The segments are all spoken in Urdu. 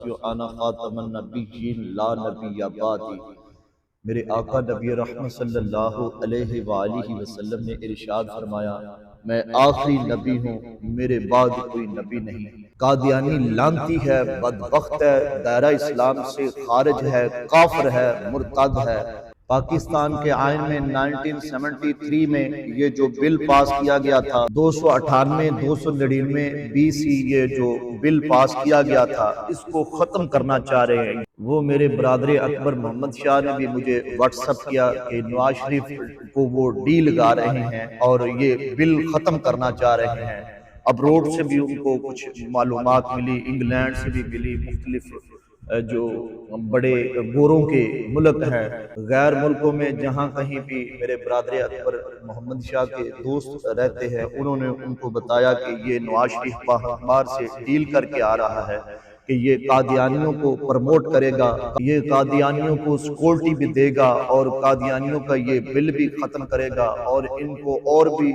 انا خاتم النبیین لا نبی بعدی۔ میرے آقا نبی رحمت صلی اللہ علیہ وآلہ وسلم نے ارشاد فرمایا، میں آخری نبی ہوں، میرے بعد کوئی نبی نہیں۔ قادیانی لعنتی ہے، بدبخت ہے، دائرہ اسلام سے خارج ہے، کافر ہے، مرتد ہے۔ پاکستان کے آئین میں 1973 میں یہ جو بل پاس کیا گیا تھا 298 299 BC، یہ جو بل پاس کیا گیا تھا اس کو ختم کرنا چاہ رہے ہیں۔ وہ میرے برادر اکبر محمد شاہ نے بھی مجھے واٹس اپ کیا کہ نواز شریف کو وہ ڈیل لگا رہے ہیں اور یہ بل ختم کرنا چاہ رہے ہیں۔ ابروڈ سے بھی ان کو کچھ معلومات ملی، انگلینڈ سے بھی ملی، مختلف جو بڑے گوروں کے ملک ہیں، غیر ملکوں میں جہاں کہیں بھی میرے برادر اکبر محمد شاہ کے دوست رہتے ہیں، انہوں نے ان کو بتایا کہ یہ نواز شریف باہر سے ڈیل کر کے آ رہا ہے کہ یہ قادیانیوں کو پرموٹ کرے گا، یہ قادیانیوں کو سیکورٹی بھی دے گا اور قادیانیوں کا یہ بل بھی ختم کرے گا اور ان کو اور بھی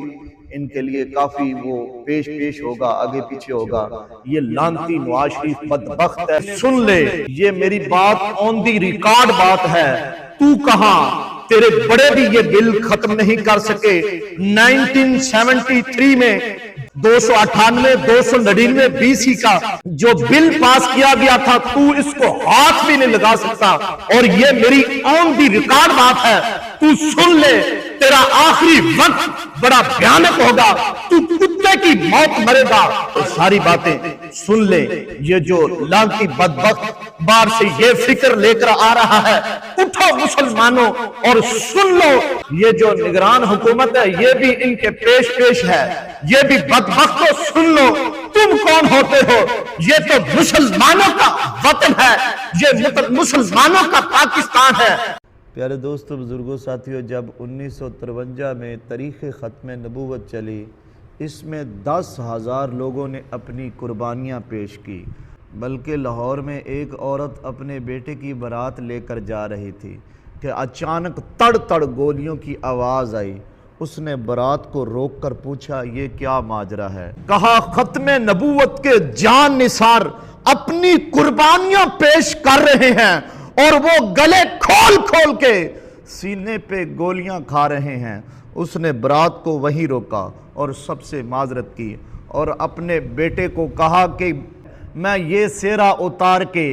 ان کے لیے کافی وہ پیش ہوگا، آگے پیچھے ہوگا۔ یہ لعنتی نواز شریف بدبخت ہے۔ سن لے، یہ میری بات آن دی ریکارڈ بات ہے، تو کہاں تیرے بڑے بھی یہ بل ختم نہیں کر سکے۔ 1973 میں 298 299 BC کا جو بل پاس کیا گیا تھا تو اس کو ہاتھ بھی نہیں لگا سکتا، اور یہ میری آن دی ریکارڈ بات ہے، تو سن لے، تیرا آخری وقت بڑا بھیانک ہوگا، تو کتے کی موت مرے گا۔ ساری باتیں سن لے، یہ جو لعنتی بدبخت باہر سے یہ فکر لے کر آ رہا ہے، اٹھو مسلمانوں اور سن لو، یہ جو نگران حکومت ہے یہ بھی ان کے پیش ہے، یہ بھی بدبختوں سن لو، تم کون ہوتے ہو؟ یہ تو مسلمانوں کا وطن ہے، یہ مسلمانوں کا پاکستان ہے۔ پیارے دوستو، بزرگوں، ساتھیوں، جب 1953 میں تاریخ ختم نبوت چلی، اس میں 10,000 لوگوں نے اپنی قربانیاں پیش کی، بلکہ لاہور میں ایک عورت اپنے بیٹے کی بارات لے کر جا رہی تھی کہ اچانک تڑ گولیوں کی آواز آئی۔ اس نے بارات کو روک کر پوچھا، یہ کیا ماجرا ہے؟ کہا، ختم نبوت کے جان نثار اپنی قربانیاں پیش کر رہے ہیں اور وہ گلے کھول کے سینے پہ گولیاں کھا رہے ہیں۔ اس نے برات کو وہیں روکا اور سب سے معذرت کی اور اپنے بیٹے کو کہا کہ میں یہ سہرا اتار کے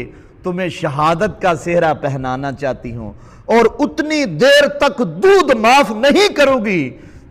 تمہیں شہادت کا سہرا پہنانا چاہتی ہوں، اور اتنی دیر تک دودھ معاف نہیں کروں گی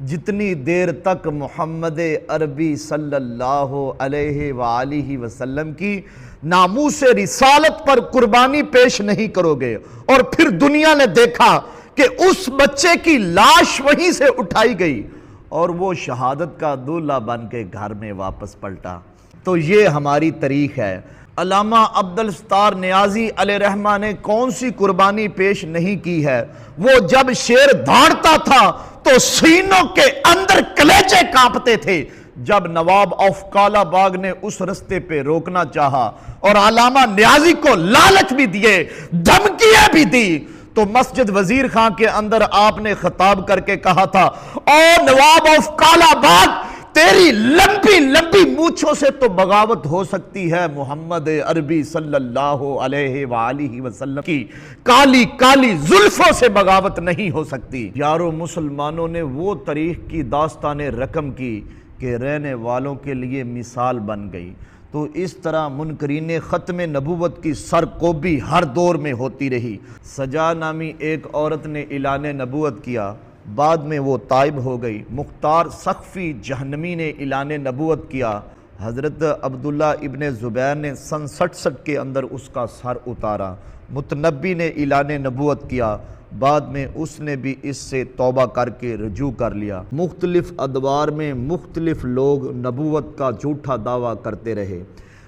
جتنی دیر تک محمد عربی صلی اللہ علیہ وآلہ وسلم کی ناموس رسالت پر قربانی پیش نہیں کرو گے۔ اور پھر دنیا نے دیکھا کہ اس بچے کی لاش وہیں سے اٹھائی گئی اور وہ شہادت کا دولہا بن کے گھر میں واپس پلٹا۔ تو یہ ہماری تاریخ ہے۔ علامہ عبدالستار نیازی علیہ رحمہ نے کون سی قربانی پیش نہیں کی ہے؟ وہ جب شیر دھاڑتا تھا تو سینوں کے اندر کلیجے کانپتے تھے۔ جب نواب آف کالا باغ نے اس رستے پہ روکنا چاہا اور علامہ نیازی کو لالچ بھی دیے، دھمکیاں بھی دی، تو مسجد وزیر خان کے اندر آپ نے خطاب کر کے کہا تھا، او نواب آف کالا باغ، تیری لمبی مونچھوں سے تو بغاوت ہو سکتی ہے، محمد عربی صلی اللہ علیہ وآلہ وسلم کی کالی زلفوں سے بغاوت نہیں ہو سکتی۔ یارو، مسلمانوں نے وہ تاریخ کی داستان رقم کی کہ رہنے والوں کے لیے مثال بن گئی۔ تو اس طرح منکرین ختم نبوت کی سرکوبی ہر دور میں ہوتی رہی۔ سجا نامی ایک عورت نے اعلان نبوت کیا، بعد میں وہ تائب ہو گئی۔ مختار سقفی جہنمی نے اعلان نبوت کیا، حضرت عبداللہ ابن زبیر نے سن 67 کے اندر اس کا سر اتارا۔ متنبی نے اعلان نبوت کیا، بعد میں اس نے بھی اس سے توبہ کر کے رجوع کر لیا۔ مختلف ادوار میں مختلف لوگ نبوت کا جھوٹا دعویٰ کرتے رہے۔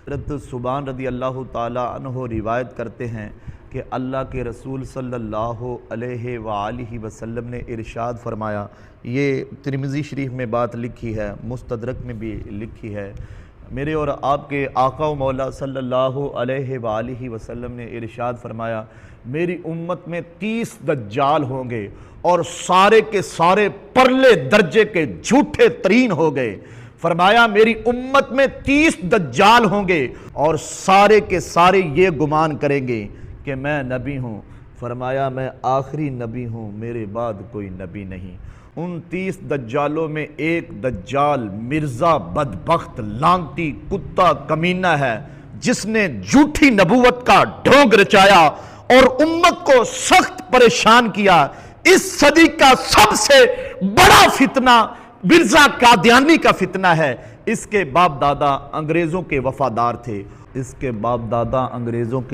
حضرت سبحان رضی اللہ تعالی عنہ روایت کرتے ہیں کہ اللہ کے رسول صلی اللہ علیہ وآلہ وسلم نے ارشاد فرمایا، یہ ترمذی شریف میں بات لکھی ہے، مستدرک میں بھی لکھی ہے، میرے اور آپ کے آقا و مولا صلی اللہ علیہ وآلہ وسلم نے ارشاد فرمایا، میری امت میں 30 دجال ہوں گے اور سارے کے سارے پرلے درجے کے جھوٹے ترین ہو گئے۔ فرمایا میری امت میں 30 دجال ہوں گے اور سارے کے سارے یہ گمان کریں گے کہ میں نبی ہوں۔ فرمایا میں آخری نبی ہوں، میرے بعد کوئی نبی نہیں۔ ان 30 دجالوں میں ایک دجال مرزا بدبخت لانتی کتا کمینہ ہے، جس نے جھوٹی نبوت کا ڈھونگ رچایا اور امت کو سخت پریشان کیا۔ اس صدی کا سب سے بڑا فتنہ مرزا قادیانی کا فتنہ ہے۔ اس کے باپ دادا انگریزوں کے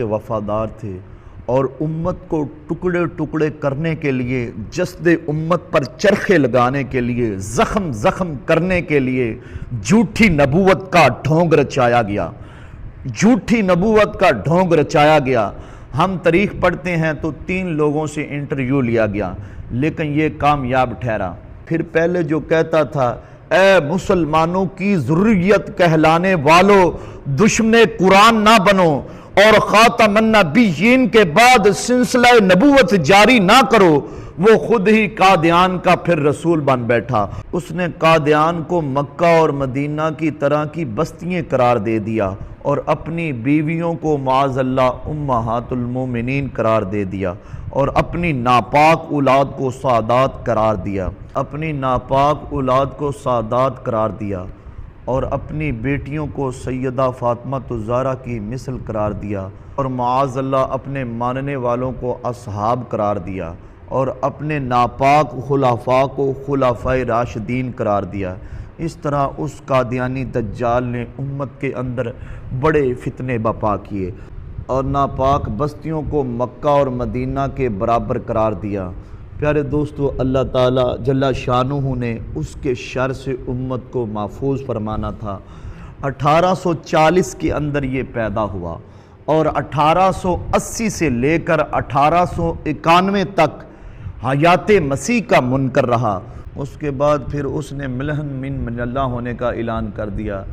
وفادار تھے، اور امت کو ٹکڑے ٹکڑے کرنے کے لیے، جسد امت پر چرخے لگانے کے لیے، زخم کرنے کے لیے جھوٹی نبوت کا ڈھونگ رچایا گیا۔ ہم تاریخ پڑھتے ہیں تو 3 لوگوں سے انٹرویو لیا گیا، لیکن یہ کامیاب ٹھہرا۔ پھر پہلے جو کہتا تھا اے مسلمانوں کی ضروریت کہلانے والوں، دشمن قرآن نہ بنو اور خاتم النبیین کے بعد سلسلہ نبوت جاری نہ کرو، وہ خود ہی قادیان کا پھر رسول بن بیٹھا۔ اس نے قادیان کو مکہ اور مدینہ کی طرح کی بستیاں قرار دے دیا اور اپنی بیویوں کو معاذ اللہ امہات المومنین قرار دے دیا، اور اپنی ناپاک اولاد کو سادات قرار دیا، اور اپنی بیٹیوں کو سیدہ فاطمہ الزہرا کی مثل قرار دیا، اور معاذ اللہ اپنے ماننے والوں کو اصحاب قرار دیا، اور اپنے ناپاک خلفاء کو خلفائے راشدین قرار دیا۔ اس طرح اس قادیانی دجال نے امت کے اندر بڑے فتنے بپا کیے اور ناپاک بستیوں کو مکہ اور مدینہ کے برابر قرار دیا۔ پیارے دوستو، اللہ تعالیٰ جل شانہ نے اس کے شر سے امت کو محفوظ فرمانا تھا۔ 1840 کے اندر یہ پیدا ہوا اور 1880 سے لے کر 1891 تک حیات مسیح کا منکر رہا۔ اس کے بعد پھر اس نے ملحن من اللہ ہونے کا اعلان کر دیا،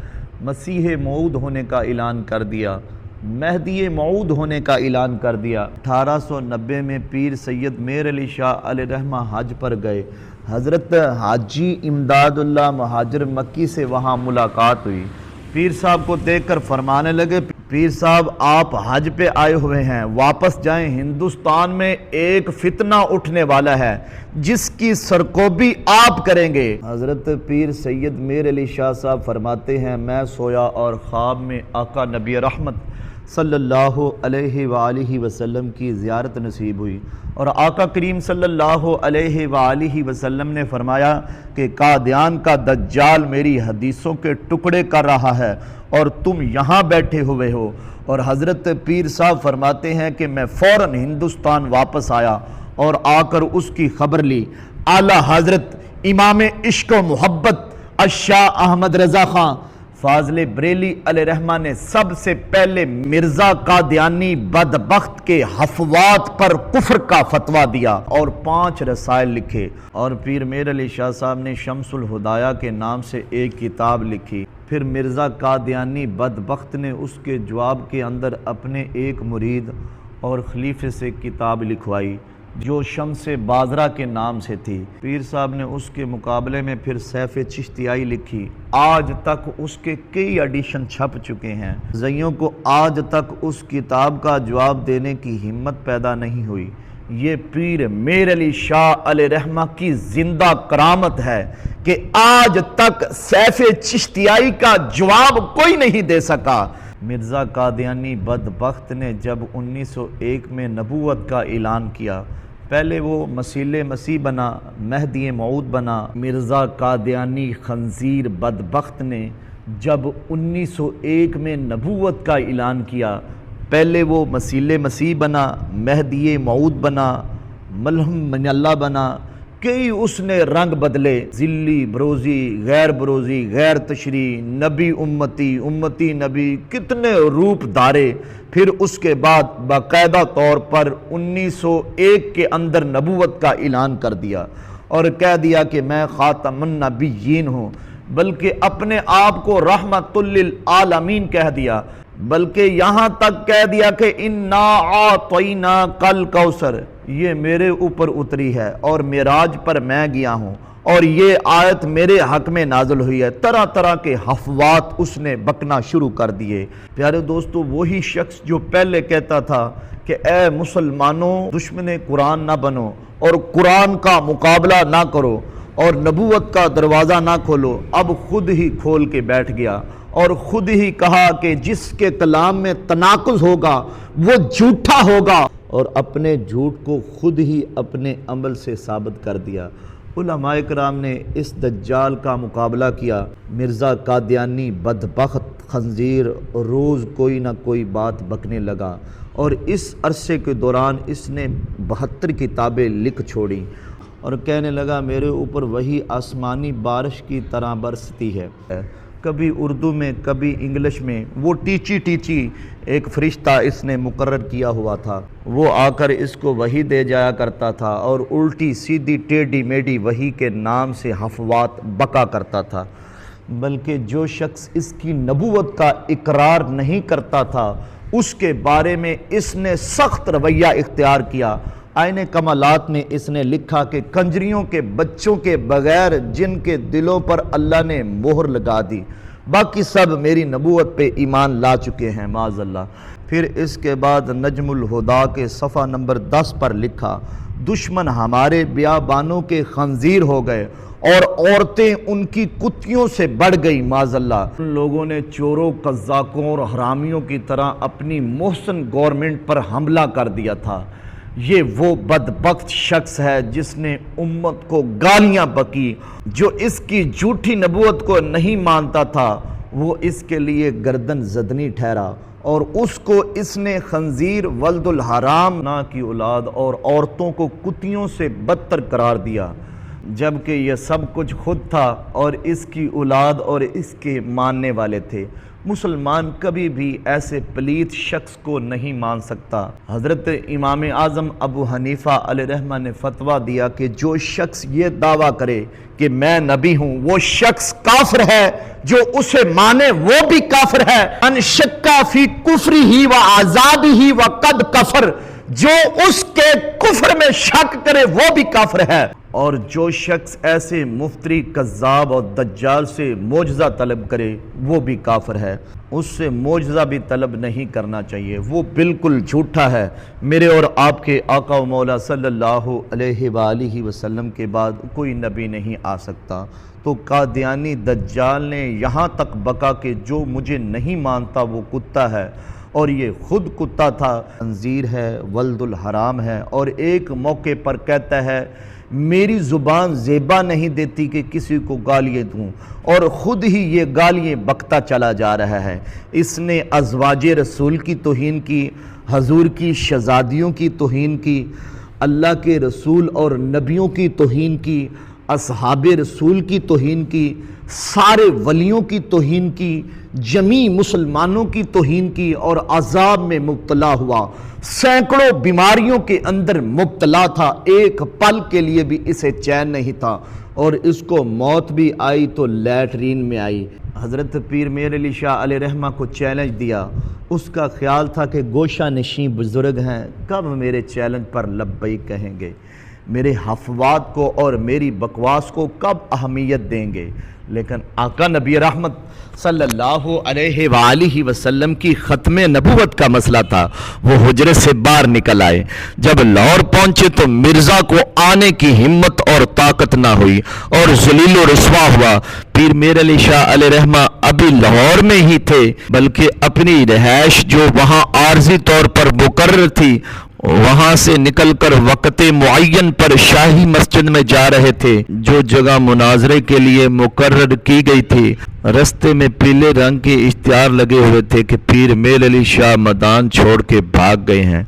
مسیح موعود ہونے کا اعلان کر دیا، مہدی موعود ہونے کا اعلان کر دیا۔ 1890 میں پیر سید میر علی شاہ علیہ رحمہ حج پر گئے۔ حضرت حاجی امداد اللہ مہاجر مکی سے وہاں ملاقات ہوئی۔ پیر صاحب کو دیکھ کر فرمانے لگے، پیر صاحب آپ حج پہ آئے ہوئے ہیں، واپس جائیں، ہندوستان میں ایک فتنہ اٹھنے والا ہے جس کی سرکوبی آپ کریں گے۔ حضرت پیر سید میر علی شاہ صاحب فرماتے ہیں، میں سویا اور خواب میں آقا نبی رحمت صلی اللہ علیہ وآلہ وسلم کی زیارت نصیب ہوئی، اور آقا کریم صلی اللہ علیہ وآلہ وسلم نے فرمایا کہ قادیان کا دجال میری حدیثوں کے ٹکڑے کر رہا ہے اور تم یہاں بیٹھے ہوئے ہو۔ اور حضرت پیر صاحب فرماتے ہیں کہ میں فوراً ہندوستان واپس آیا اور آ کر اس کی خبر لی۔ اعلیٰ حضرت امام عشق و محبت الشاہ احمد رضا خان فاضل بریلی علیہ رحمہ نے سب سے پہلے مرزا قادیانی بدبخت کے حفوات پر کفر کا فتویٰ دیا اور 5 رسائل لکھے، اور پیر میر علی شاہ صاحب نے شمس الہدایہ کے نام سے ایک کتاب لکھی۔ پھر مرزا قادیانی بدبخت نے اس کے جواب کے اندر اپنے ایک مرید اور خلیفے سے کتاب لکھوائی جو شمس بازرہ کے نام سے تھی۔ پیر صاحب نے اس کے مقابلے میں پھر سیف چشتیائی لکھی۔ آج تک اس کے کئی ایڈیشن چھپ چکے ہیں، زئیوں کو آج تک اس کتاب کا جواب دینے کی ہمت پیدا نہیں ہوئی۔ یہ پیر میر علی شاہ علیہ رحمہ کی زندہ کرامت ہے کہ آج تک سیف چشتیائی کا جواب کوئی نہیں دے سکا۔ مرزا قادیانی بدبخت نے جب 1901 میں نبوت کا اعلان کیا، پہلے وہ مسیح مسیح بنا، مہدی موعود بنا۔ مرزا قادیانی خنزیر بدبخت نے جب 1901 میں نبوت کا اعلان کیا، پہلے وہ مسیح مسیح بنا، مہدی موعود بنا، ملحم من اللہ بنا، کئی اس نے رنگ بدلے، ذلی بروزی، غیر بروزی، غیر تشریح، نبی امتی، امتی نبی، کتنے روپ دھارے۔ پھر اس کے بعد باقاعدہ طور پر 1901 کے اندر نبوت کا اعلان کر دیا اور کہہ دیا کہ میں خاتم النبیین ہوں، بلکہ اپنے آپ کو رحمت للعالمین کہہ دیا، بلکہ یہاں تک کہہ دیا کہ انا اعطیناک الکوثر، یہ میرے اوپر اتری ہے اور معراج پر میں گیا ہوں اور یہ آیت میرے حق میں نازل ہوئی ہے۔ طرح طرح کے حفوات اس نے بکنا شروع کر دیے۔ پیارے دوستو، وہی شخص جو پہلے کہتا تھا کہ اے مسلمانوں دشمن قرآن نہ بنو اور قرآن کا مقابلہ نہ کرو اور نبوت کا دروازہ نہ کھولو، اب خود ہی کھول کے بیٹھ گیا اور خود ہی کہا کہ جس کے کلام میں تناقض ہوگا وہ جھوٹا ہوگا، اور اپنے جھوٹ کو خود ہی اپنے عمل سے ثابت کر دیا۔ علماء کرام نے اس دجال کا مقابلہ کیا۔ مرزا قادیانی بدبخت خنزیر روز کوئی نہ کوئی بات بکنے لگا، اور اس عرصے کے دوران اس نے 72 کتابیں لکھ چھوڑیں اور کہنے لگا میرے اوپر وہی آسمانی بارش کی طرح برستی ہے۔ کبھی اردو میں کبھی انگلش میں، وہ ٹیچی ایک فرشتہ اس نے مقرر کیا ہوا تھا، وہ آ کر اس کو وحی دے جایا کرتا تھا اور الٹی سیدھی ٹیڑھی میڑھی وحی کے نام سے حفوات بکا کرتا تھا۔ بلکہ جو شخص اس کی نبوت کا اقرار نہیں کرتا تھا اس کے بارے میں اس نے سخت رویہ اختیار کیا۔ آئین کمالات میں اس نے لکھا کہ کنجریوں کے بچوں کے بغیر جن کے دلوں پر اللہ نے مہر لگا دی، باقی سب میری نبوت پہ ایمان لا چکے ہیں معاذ اللہ۔ پھر اس کے بعد نجم الہدا کے صفحہ نمبر 10 پر لکھا دشمن ہمارے بیابانوں کے خنزیر ہو گئے اور عورتیں ان کی کتیوں سے بڑھ گئی معاذ اللہ۔ ان لوگوں نے چوروں، قزاقوں اور حرامیوں کی طرح اپنی محسن گورنمنٹ پر حملہ کر دیا تھا۔ یہ وہ بدبخت شخص ہے جس نے امت کو گالیاں بکی۔ جو اس کی جھوٹی نبوت کو نہیں مانتا تھا وہ اس کے لیے گردن زدنی ٹھہرا، اور اس کو اس نے خنزیر، ولد الحرام نا کی اولاد اور عورتوں کو کتیوں سے بدتر قرار دیا، جبکہ یہ سب کچھ خود تھا اور اس کی اولاد اور اس کے ماننے والے تھے۔ مسلمان کبھی بھی ایسے پلیت شخص کو نہیں مان سکتا۔ حضرت امام اعظم ابو حنیفہ علیہ رحمہ نے فتویٰ دیا کہ جو شخص یہ دعویٰ کرے کہ میں نبی ہوں وہ شخص کافر ہے، جو اسے مانے وہ بھی کافر ہے۔ ان شکا فی کفرہ و عذابہ وقد کفر، جو اس کے کفر میں شک کرے وہ بھی کافر ہے۔ اور جو شخص ایسے مفتری، کذاب اور دجال سے معجزہ طلب کرے وہ بھی کافر ہے۔ اس سے معجزہ بھی طلب نہیں کرنا چاہیے، وہ بالکل جھوٹا ہے۔ میرے اور آپ کے آقا و مولا صلی اللہ علیہ وآلہ وسلم کے بعد کوئی نبی نہیں آ سکتا۔ تو قادیانی دجال نے یہاں تک بکا کہ جو مجھے نہیں مانتا وہ کتا ہے، اور یہ خود کتا تھا، خنزیر ہے، ولد الحرام ہے، اور ایک موقع پر کہتا ہے میری زبان زیبا نہیں دیتی کہ کسی کو گالیاں دوں، اور خود ہی یہ گالیاں بکتا چلا جا رہا ہے۔ اس نے ازواج رسول کی توہین کی، حضور کی شہزادیوں کی توہین کی، اللہ کے رسول اور نبیوں کی توہین کی، اصحاب رسول کی توہین کی، سارے ولیوں کی توہین کی، جمیع مسلمانوں کی توہین کی، اور عذاب میں مبتلا ہوا۔ سینکڑوں بیماریوں کے اندر مبتلا تھا، ایک پل کے لیے بھی اسے چین نہیں تھا، اور اس کو موت بھی آئی تو لیٹرین میں آئی۔ حضرت پیر میر علی شاہ علیہ رحمہ کو چیلنج دیا۔ اس کا خیال تھا کہ گوشہ نشین بزرگ ہیں، کب میرے چیلنج پر لبیک کہیں گے، میرے حفوات کو اور میری بکواس کو کب اہمیت دیں گے۔ لیکن آقا نبی رحمت صلی اللہ علیہ وآلہ وسلم کی ختم نبوت کا مسئلہ تھا۔ وہ حجرے سے باہر نکل آئے، جب لاہور پہنچے تو مرزا کو آنے کی ہمت اور طاقت نہ ہوئی اور ذلیل و رسوا ہوا۔ پیر میر علی شاہ علیہ رحمہ ابھی لاہور میں ہی تھے، بلکہ اپنی رہائش جو وہاں عارضی طور پر مقرر تھی وہاں سے نکل کر وقت معین پر شاہی مسجد میں جا رہے تھے، جو جگہ مناظرے کے لیے مقرر کی گئی تھی۔ رستے میں پیلے رنگ کے اشتہار لگے ہوئے تھے کہ پیر میر علی شاہ میدان چھوڑ کے بھاگ گئے ہیں،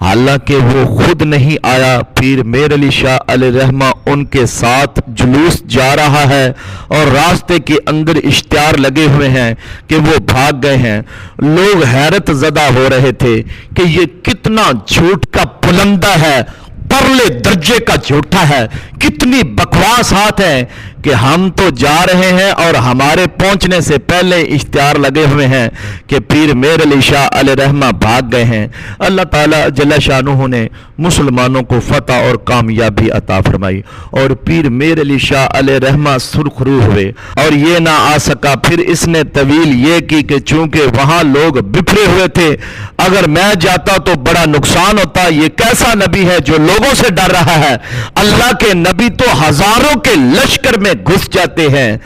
حالانکہ وہ خود نہیں آیا۔ پیر میر علی شاہ علیہ رحمہ ان کے ساتھ جلوس جا رہا ہے اور راستے کے اندر اشتہار لگے ہوئے ہیں کہ وہ بھاگ گئے ہیں۔ لوگ حیرت زدہ ہو رہے تھے کہ یہ کتنا جھوٹ کا پلندہ ہے، پرلے درجے کا جھوٹا ہے، کتنی بکواسات ہیں کہ ہم تو جا رہے ہیں اور ہمارے پہنچنے سے پہلے اشتہار لگے ہوئے ہیں کہ پیر میر علی شاہ علیہ رحمہ بھاگ گئے ہیں۔ اللہ تعالیٰ جل شانہ نے مسلمانوں کو فتح اور کامیابی عطا فرمائی اور پیر میر علی شاہ علیہ رحمہ سرخ روح ہوئے اور یہ نہ آ سکا۔ پھر اس نے طویل یہ کی کہ چونکہ وہاں لوگ بکھرے ہوئے تھے، اگر میں جاتا تو بڑا نقصان ہوتا، یہ کیسا نبی ہے جو لوگوں سے ڈر رہا ہے؟ اللہ کے نبی تو ہزاروں کے لشکر میں گھس جاتے ہیں،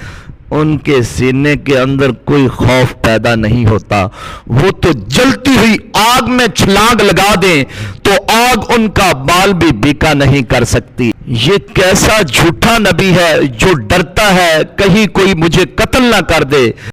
ان کے سینے کے اندر کوئی خوف پیدا نہیں ہوتا، وہ تو جلتی ہوئی آگ میں چھلانگ لگا دیں تو آگ ان کا بال بھی بیکا نہیں کر سکتی۔ یہ کیسا جھوٹا نبی ہے جو ڈرتا ہے کہیں کوئی مجھے قتل نہ کر دے۔